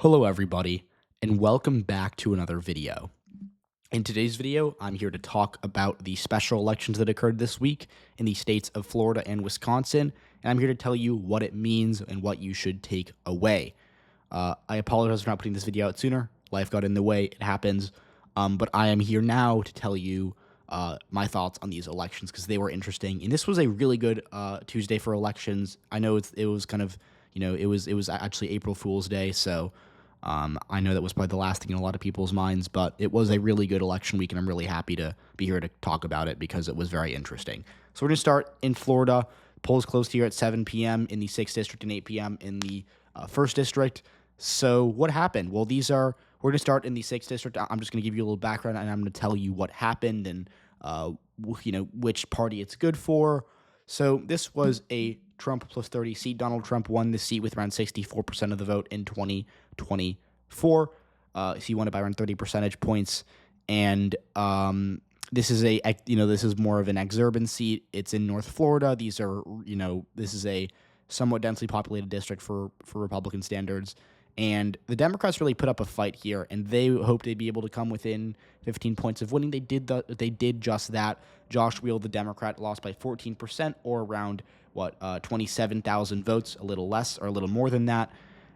Hello everybody, and welcome back to another video. In today's video, I'm here to talk about the special elections that occurred this week in the states of Florida and Wisconsin, and I'm here to tell you what it means and what you should take away. I apologize for not putting this video out sooner. Life got in the way, it happens, but I am here now to tell you my thoughts on these elections because they were interesting, and this was a really good Tuesday for elections. I know it was kind of, it was actually April Fool's Day, so I know that was probably the last thing in a lot of people's minds, but it was a really good election week, and I'm really happy to be here to talk about it because it was very interesting. So we're going to start in Florida. Polls closed here at 7 p.m. in the 6th District and 8 p.m. in the 1st District. So what happened? Well, we're going to start in the 6th District. I'm just going to give you a little background, and I'm going to tell you what happened and, which party it's good for. So this was a Trump plus 30 seat. Donald Trump won the seat with around 64% of the vote in 2024. He won it by around 30 percentage points. And this is more of an exurban seat. It's in North Florida. This is a somewhat densely populated district for Republican standards. And the Democrats really put up a fight here, and they hoped they'd be able to come within 15 points of winning. They did just that. Josh Wheel, the Democrat, lost by 14%, or around 27,000 votes, a little less or a little more than that.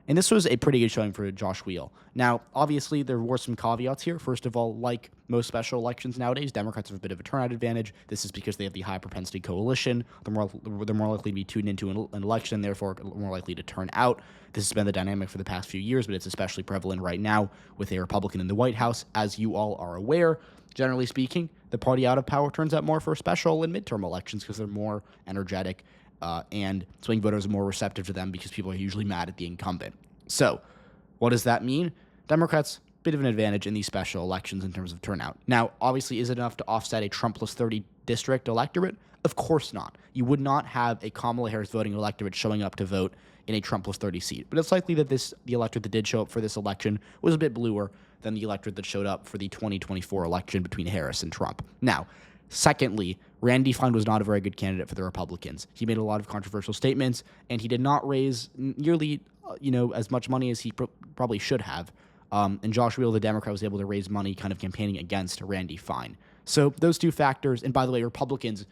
And this was a pretty good showing for Josh Wheel. Now, obviously, there were some caveats here. First of all, like most special elections nowadays, Democrats have a bit of a turnout advantage. This is because they have the high propensity coalition. They're more likely to be tuned into an election, and therefore more likely to turn out. This has been the dynamic for the past few years, but it's especially prevalent right now with a Republican in the White House. As you all are aware, generally speaking, the party out of power turns out more for special and midterm elections because they're more energetic. And swing voters are more receptive to them because people are usually mad at the incumbent. So, what does that mean? Democrats, bit of an advantage in these special elections in terms of turnout. Now, obviously, is it enough to offset a Trump plus 30 district electorate? Of course not. You would not have a Kamala Harris voting electorate showing up to vote in a Trump plus 30 seat. But it's likely that the electorate that did show up for this election was a bit bluer than the electorate that showed up for the 2024 election between Harris and Trump. Now, secondly, Randy Fine was not a very good candidate for the Republicans. He made a lot of controversial statements, and he did not raise nearly, as much money as he probably should have. And Josh Wheel, the Democrat, was able to raise money kind of campaigning against Randy Fine. So those two factors, and by the way, Republicans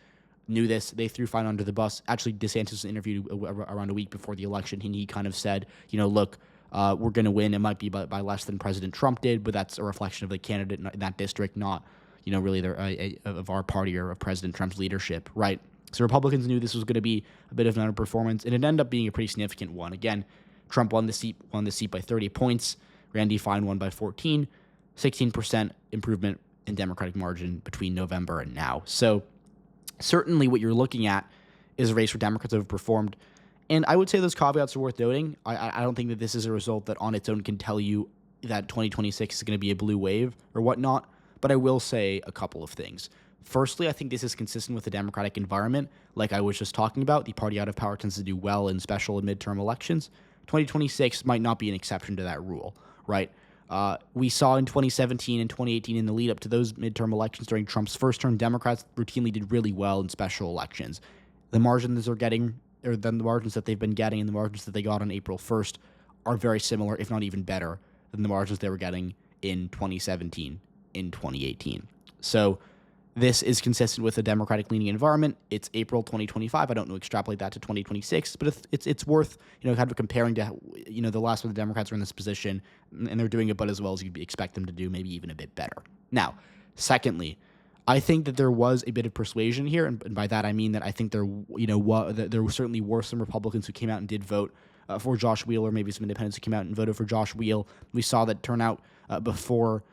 knew this. They threw Fine under the bus. Actually, DeSantis was interviewed around a week before the election, and he kind of said, look, we're going to win. It might be by less than President Trump did, but that's a reflection of the candidate in that district, not really of our party or of President Trump's leadership, right? So Republicans knew this was going to be a bit of an underperformance, and it ended up being a pretty significant one. Again, Trump won the seat by 30 points. Randy Fine won by 14, 16% improvement in Democratic margin between November and now. So certainly what you're looking at is a race where Democrats have performed. And I would say those caveats are worth noting. I don't think that this is a result that on its own can tell you that 2026 is going to be a blue wave or whatnot. But I will say a couple of things. Firstly, I think this is consistent with the Democratic environment. Like I was just talking about, the party out of power tends to do well in special and midterm elections. 2026 might not be an exception to that rule, right? We saw in 2017 and 2018 in the lead up to those midterm elections during Trump's first term, Democrats routinely did really well in special elections. The margins they're getting, or then the margins that they've been getting and the margins that they got on April 1st are very similar, if not even better, than the margins they were getting in 2017. In 2018. So this is consistent with a Democratic-leaning environment. It's April 2025. I don't know extrapolate that to 2026, but it's worth kind of comparing to the last time the Democrats were in this position, and they're doing about as well as you'd expect them to do, maybe even a bit better. Now, secondly, I think that there was a bit of persuasion here, and by that I mean that I think there certainly were some Republicans who came out and did vote for Josh Wheel, or maybe some independents who came out and voted for Josh Wheel. We saw that turnout before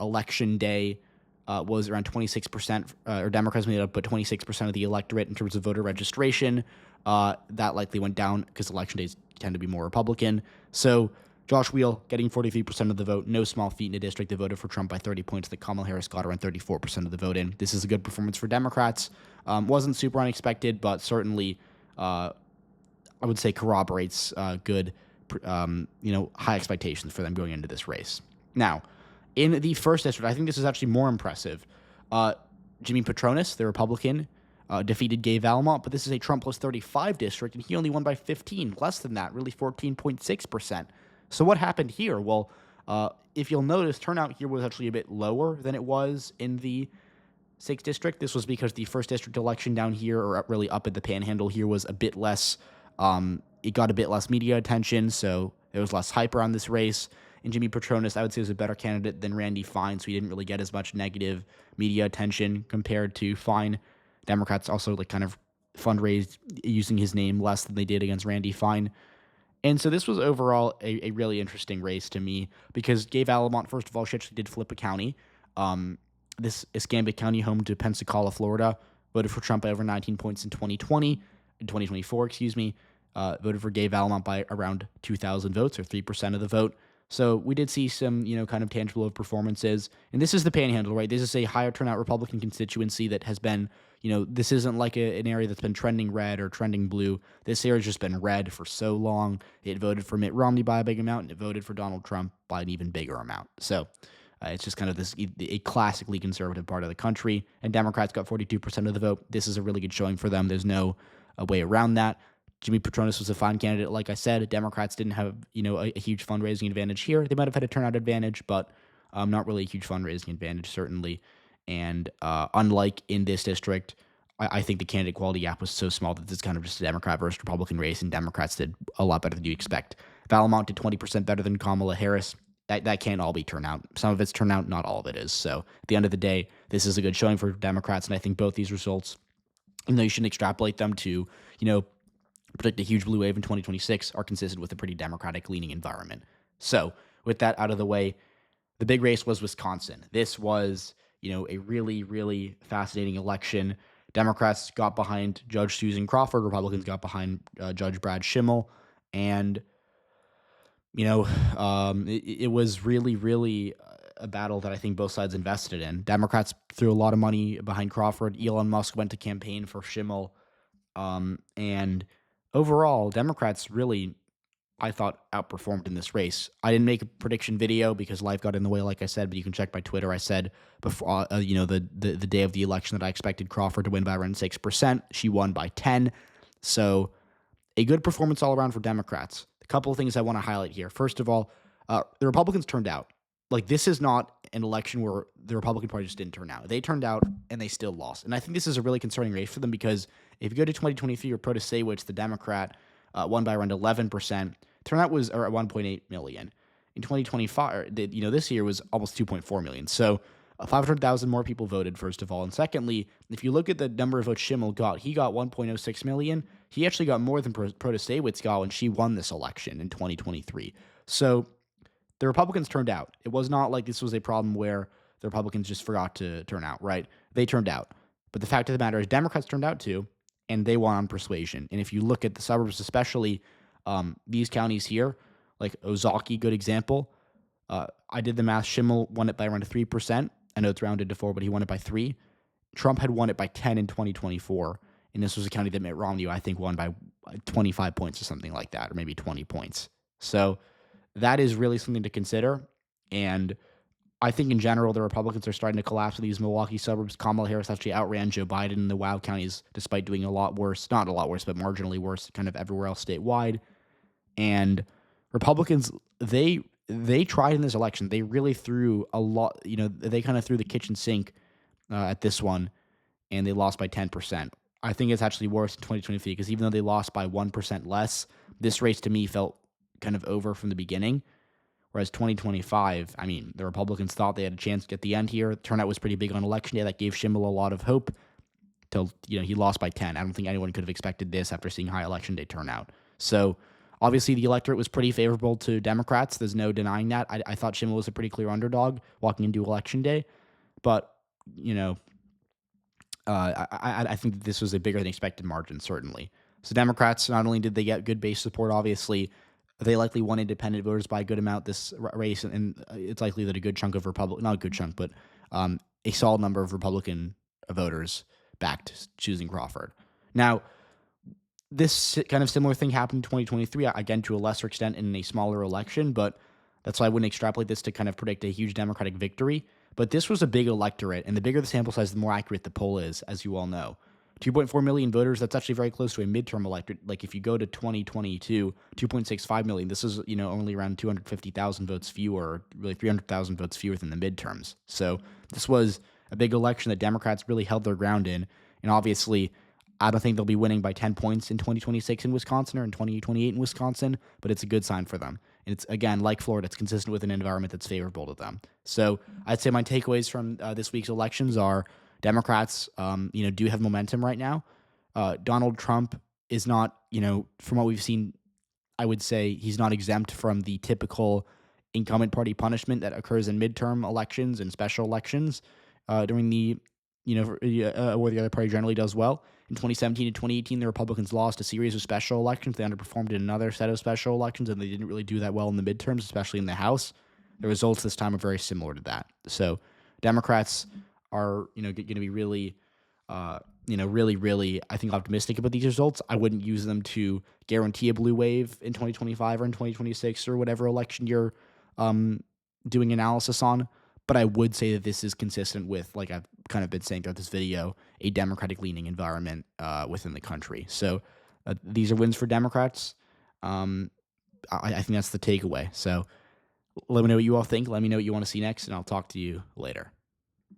election day was around 26%, or Democrats made up but 26% of the electorate in terms of voter registration. That likely went down because election days tend to be more Republican. So Josh Wheel getting 43% of the vote, no small feat in a district that voted for Trump by 30 points that Kamala Harris got around 34% of the vote in. This is a good performance for Democrats. Wasn't super unexpected, but certainly I would say corroborates good, high expectations for them going into this race. Now, in the first district, I think this is actually more impressive. Jimmy Patronis, the Republican, defeated Gay Valmont, but this is a Trump plus 35 district, and he only won by 15, less than that, really 14.6%. So what happened here? Well, if you'll notice, turnout here was actually a bit lower than it was in the 6th district. This was because the 1st district election down here, or really up at the Panhandle here, was a bit less. It got a bit less media attention, so there was less hype around this race. And Jimmy Petronis, I would say, was a better candidate than Randy Fine, so he didn't really get as much negative media attention compared to Fine. Democrats also kind of fundraised using his name less than they did against Randy Fine. And so this was overall a really interesting race to me because Gabe Alamont, first of all, she actually did flip a county. This Escambia County, home to Pensacola, Florida, voted for Trump by over 19 points in 2024, excuse me. Voted for Gabe Alamont by around 2,000 votes, or 3% of the vote. So we did see some, kind of tangible performances. And this is the Panhandle, right? This is a higher turnout Republican constituency that has been, this isn't like an area that's been trending red or trending blue. This area has just been red for so long. It voted for Mitt Romney by a big amount, and it voted for Donald Trump by an even bigger amount. So it's just kind of a classically conservative part of the country. And Democrats got 42% of the vote. This is a really good showing for them. There's no way around that. Jimmy Petronis was a fine candidate, like I said. Democrats didn't have, a huge fundraising advantage here. They might have had a turnout advantage, but not really a huge fundraising advantage, certainly. And unlike in this district, I think the candidate quality gap was so small that it's kind of just a Democrat versus Republican race, and Democrats did a lot better than you expect. Valamont did 20% better than Kamala Harris. That can't all be turnout. Some of it's turnout, not all of it is. So at the end of the day, this is a good showing for Democrats, and I think both these results, even though you shouldn't extrapolate them to, predict a huge blue wave in 2026, are consistent with a pretty Democratic-leaning environment. So with that out of the way, the big race was Wisconsin. This was, a really, really fascinating election. Democrats got behind Judge Susan Crawford. Republicans got behind Judge Brad Schimmel. And, it was really, really a battle that I think both sides invested in. Democrats threw a lot of money behind Crawford. Elon Musk went to campaign for Schimmel. And overall, Democrats really, I thought, outperformed in this race. I didn't make a prediction video because life got in the way, like I said, but you can check my Twitter. I said before, the day of the election that I expected Crawford to win by around 6%. She won by 10. So a good performance all around for Democrats. A couple of things I want to highlight here. First of all, the Republicans turned out. Like, this is not an election where the Republican Party just didn't turn out. They turned out, and they still lost. And I think this is a really concerning race for them because if you go to 2023, where Protasewicz, the Democrat, won by around 11%, turnout was at 1.8 million. In 2025, this year was almost 2.4 million. So 500,000 more people voted, first of all. And secondly, if you look at the number of votes Schimmel got, he got 1.06 million. He actually got more than Protasewicz got when she won this election in 2023. So the Republicans turned out. It was not like this was a problem where the Republicans just forgot to turn out, right? They turned out. But the fact of the matter is Democrats turned out too, and they won on persuasion. And if you look at the suburbs, especially these counties here, like Ozaukee, good example. I did the math. Schimmel won it by around 3%. I know it's rounded to 4, but he won it by 3. Trump had won it by 10 in 2024, and this was a county that Mitt Romney, I think, won by 25 points or something like that, or maybe 20 points. So that is really something to consider, and I think in general the Republicans are starting to collapse in these Milwaukee suburbs. Kamala Harris actually outran Joe Biden in the WOW counties despite doing a lot worse, not a lot worse, but marginally worse kind of everywhere else statewide. And Republicans, they tried in this election. They really threw a lot, they kind of threw the kitchen sink at this one, and they lost by 10%. I think it's actually worse in 2023 because even though they lost by 1% less, this race to me felt kind of over from the beginning. Whereas 2025, the Republicans thought they had a chance at the end here. Turnout was pretty big on election day. That gave Schimmel a lot of hope till, he lost by 10. I don't think anyone could have expected this after seeing high election day turnout. So obviously the electorate was pretty favorable to Democrats. There's no denying that. I thought Schimmel was a pretty clear underdog walking into election day. But, I think that this was a bigger than expected margin, certainly. So Democrats, not only did they get good base support, obviously, they likely won independent voters by a good amount this race, and it's likely that a good chunk of not a good chunk, but a solid number of Republican voters backed choosing Crawford. Now, this kind of similar thing happened in 2023, again, to a lesser extent in a smaller election, but that's why I wouldn't extrapolate this to kind of predict a huge Democratic victory. But this was a big electorate, and the bigger the sample size, the more accurate the poll is, as you all know. 2.4 million voters, that's actually very close to a midterm electorate. Like if you go to 2022, 2.65 million, this is, only around 250,000 votes fewer, really 300,000 votes fewer than the midterms. So this was a big election that Democrats really held their ground in. And obviously, I don't think they'll be winning by 10 points in 2026 in Wisconsin or in 2028 in Wisconsin, but it's a good sign for them. And it's, again, like Florida, it's consistent with an environment that's favorable to them. So I'd say my takeaways from this week's elections are Democrats, do have momentum right now. Donald Trump is not, from what we've seen, I would say he's not exempt from the typical incumbent party punishment that occurs in midterm elections and special elections during the, where the other party generally does well. In 2017 and 2018, the Republicans lost a series of special elections. They underperformed in another set of special elections, and they didn't really do that well in the midterms, especially in the House. The results this time are very similar to that. So Democrats are, going to be really, really, I think, optimistic about these results. I wouldn't use them to guarantee a blue wave in 2025 or in 2026 or whatever election you're doing analysis on. But I would say that this is consistent with, like I've kind of been saying throughout this video, a Democratic-leaning environment within the country. So these are wins for Democrats. I think that's the takeaway. So let me know what you all think. Let me know what you want to see next, and I'll talk to you later.